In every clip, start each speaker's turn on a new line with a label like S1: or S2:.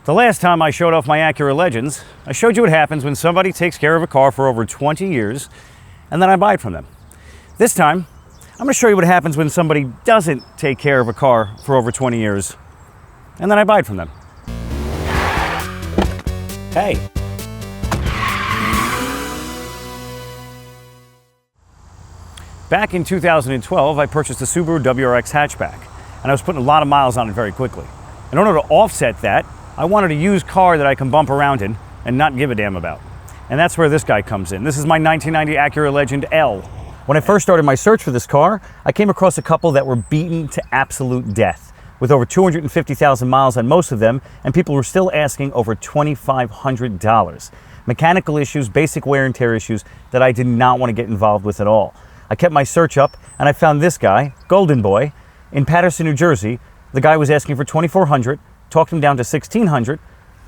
S1: The last time I showed off my Acura Legends, I showed you what happens when somebody takes care of a car for over 20 years and then I buy it from them. This time, I'm going to show you what happens when somebody doesn't take care of a car for over 20 years and then I buy it from them. Hey. Back in 2012, I purchased a Subaru WRX hatchback, and I was putting a lot of miles on it very quickly. In order to offset that, I wanted a used car that I can bump around in and not give a damn about. And that's where this guy comes in. This is my 1990 Acura Legend L. When I first started my search for this car, I came across a couple that were beaten to absolute death, with over 250,000 miles on most of them, and people were still asking over $2,500. Mechanical issues, basic wear and tear issues that I did not want to get involved with at all. I kept my search up, and I found this guy, Golden Boy, in Paterson, New Jersey. The guy was asking for $2,400, talked him down to $1,600.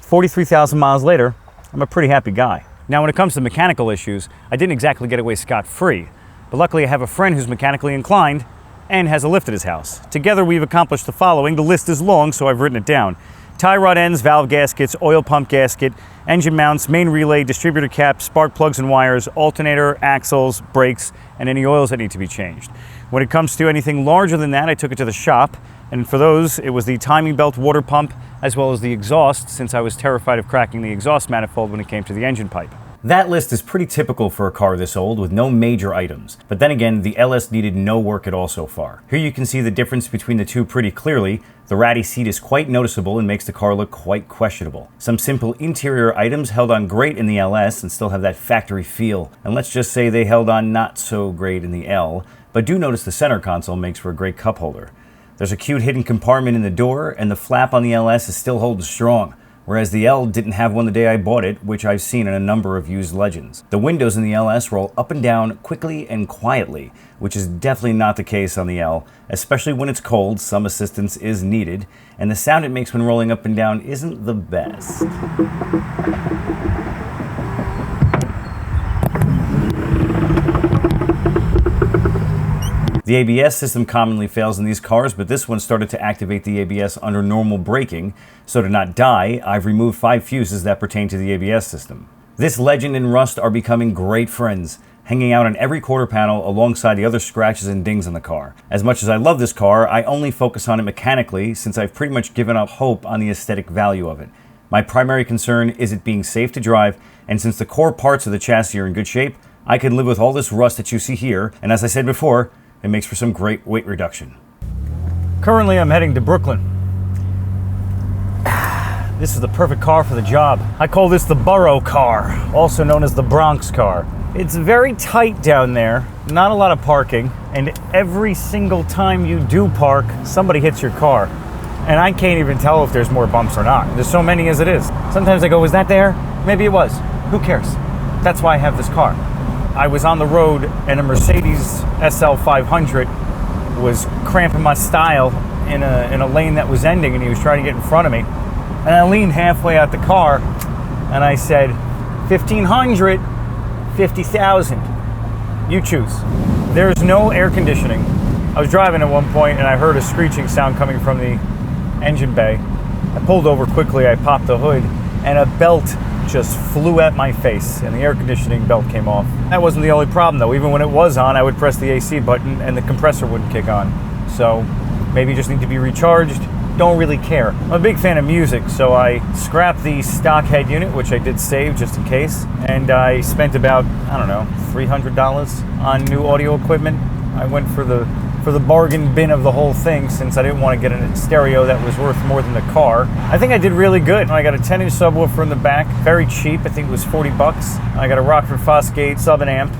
S1: 43,000 miles later, I'm a pretty happy guy. Now, when it comes to mechanical issues, I didn't exactly get away scot-free, but luckily I have a friend who's mechanically inclined and has a lift at his house. Together we've accomplished the following. The list is long, so I've written it down. Tie rod ends, valve gaskets, oil pump gasket, engine mounts, main relay, distributor cap, spark plugs and wires, alternator, axles, brakes, and any oils that need to be changed. When it comes to anything larger than that, I took it to the shop, and for those, it was the timing belt water pump, as well as the exhaust, since I was terrified of cracking the exhaust manifold when it came to the engine pipe. That list is pretty typical for a car this old, with no major items. But then again, the LS needed no work at all so far. Here you can see the difference between the two pretty clearly. The ratty seat is quite noticeable and makes the car look quite questionable. Some simple interior items held on great in the LS and still have that factory feel. And let's just say they held on not so great in the L, but do notice the center console makes for a great cup holder. There's a cute hidden compartment in the door, and the flap on the LS is still holding strong, whereas the L didn't have one the day I bought it, which I've seen in a number of used Legends. The windows in the LS roll up and down quickly and quietly, which is definitely not the case on the L. Especially when it's cold, some assistance is needed, and the sound it makes when rolling up and down isn't the best. The ABS system commonly fails in these cars, but this one started to activate the ABS under normal braking, so to not die, I've removed 5 fuses that pertain to the ABS system. This Legend and rust are becoming great friends, hanging out on every quarter panel alongside the other scratches and dings on the car. As much as I love this car, I only focus on it mechanically since I've pretty much given up hope on the aesthetic value of it. My primary concern is it being safe to drive, and since the core parts of the chassis are in good shape, I can live with all this rust that you see here, and as I said before, it makes for some great weight reduction. Currently, I'm heading to Brooklyn. This is the perfect car for the job. I call this the borough car, also known as the Bronx car. It's very tight down there, not a lot of parking, and every single time you do park, somebody hits your car. And I can't even tell if there's more bumps or not. There's so many as it is. Sometimes I go, was that there? Maybe it was. Who cares? That's why I have this car. I was on the road and a Mercedes SL 500 was cramping my style in a lane that was ending, and he was trying to get in front of me. And I leaned halfway out the car and I said, 1,500, 50,000. You choose. There's no air conditioning. I was driving at one point and I heard a screeching sound coming from the engine bay. I pulled over quickly, I popped the hood, and a belt just flew at my face, and the air conditioning belt came off. That wasn't the only problem though. Even when it was on, I would press the AC button and the compressor wouldn't kick on. So maybe you just need to be recharged. Don't really care. I'm a big fan of music, so I scrapped the stock head unit, which I did save just in case, and I spent about, I don't know, $300 on new audio equipment. I went for the bargain bin of the whole thing, since I didn't want to get a stereo that was worth more than the car. I think I did really good. I got a 10-inch subwoofer in the back, very cheap. I think it was 40 bucks. I got a Rockford Fosgate sub and amp,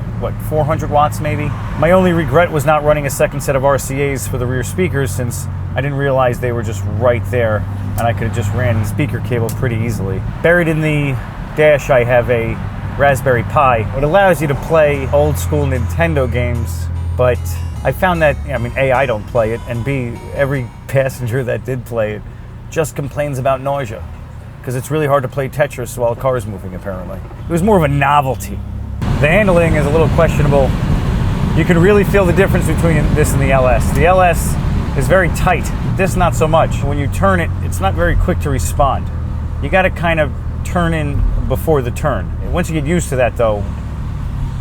S1: 400 watts maybe. My only regret was not running a second set of RCAs for the rear speakers, since I didn't realize they were just right there, and I could have just ran the speaker cable pretty easily. Buried in the dash, I have a Raspberry Pi. It allows you to play old school Nintendo games, but I found that, A, I don't play it, and B, every passenger that did play it just complains about nausea, because it's really hard to play Tetris while a car is moving, apparently. It was more of a novelty. The handling is a little questionable. You can really feel the difference between this and the LS. The LS is very tight. This, not so much. When you turn it, it's not very quick to respond. You got to kind of turn in before the turn. Once you get used to that though,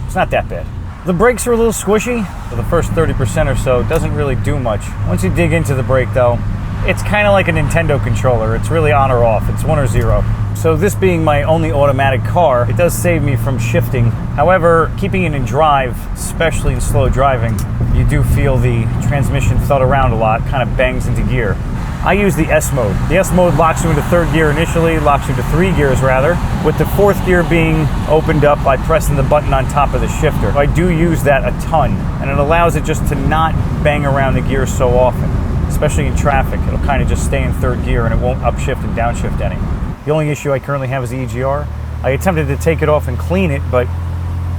S1: it's not that bad. The brakes are a little squishy. For the first 30% or so, it doesn't really do much. Once you dig into the brake though, it's kind of like a Nintendo controller. It's really on or off. It's 1 or 0. So this being my only automatic car, it does save me from shifting. However, keeping it in drive, especially in slow driving, you do feel the transmission thud around a lot, kind of bangs into gear. I use the S mode. The S mode locks you into 3rd gear initially, locks you to 3 gears rather, with the 4th gear being opened up by pressing the button on top of the shifter. I do use that a ton, and it allows it just to not bang around the gears so often, especially in traffic. It'll kind of just stay in 3rd gear and it won't upshift and downshift any. The only issue I currently have is the EGR. I attempted to take it off and clean it, but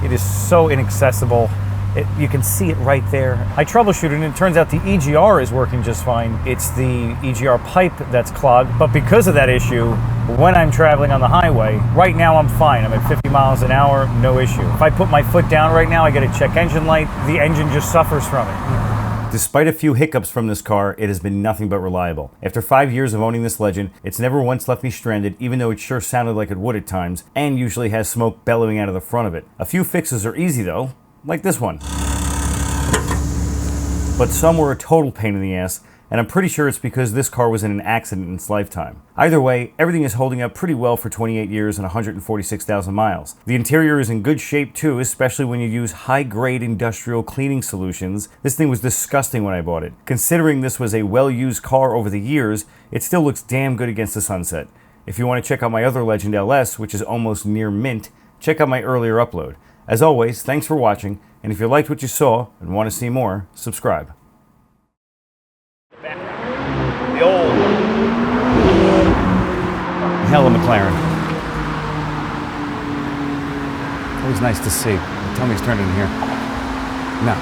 S1: it is so inaccessible. You can see it right there. I troubleshooted and it turns out the EGR is working just fine. It's the EGR pipe that's clogged, but because of that issue, when I'm traveling on the highway, right now I'm fine. I'm at 50 miles an hour, no issue. If I put my foot down right now, I get a check engine light, the engine just suffers from it. Despite a few hiccups from this car, it has been nothing but reliable. After 5 years of owning this Legend, it's never once left me stranded, even though it sure sounded like it would at times, and usually has smoke bellowing out of the front of it. A few fixes are easy though, like this one. But some were a total pain in the ass, and I'm pretty sure it's because this car was in an accident in its lifetime. Either way, everything is holding up pretty well for 28 years and 146,000 miles. The interior is in good shape too, especially when you use high-grade industrial cleaning solutions. This thing was disgusting when I bought it. Considering this was a well-used car over the years, it still looks damn good against the sunset. If you want to check out my other Legend LS, which is almost near mint, check out my earlier upload. As always, thanks for watching, and if you liked what you saw and want to see more, subscribe. The old hell of a McLaren. Always nice to see. Tell me he's turning in here. No.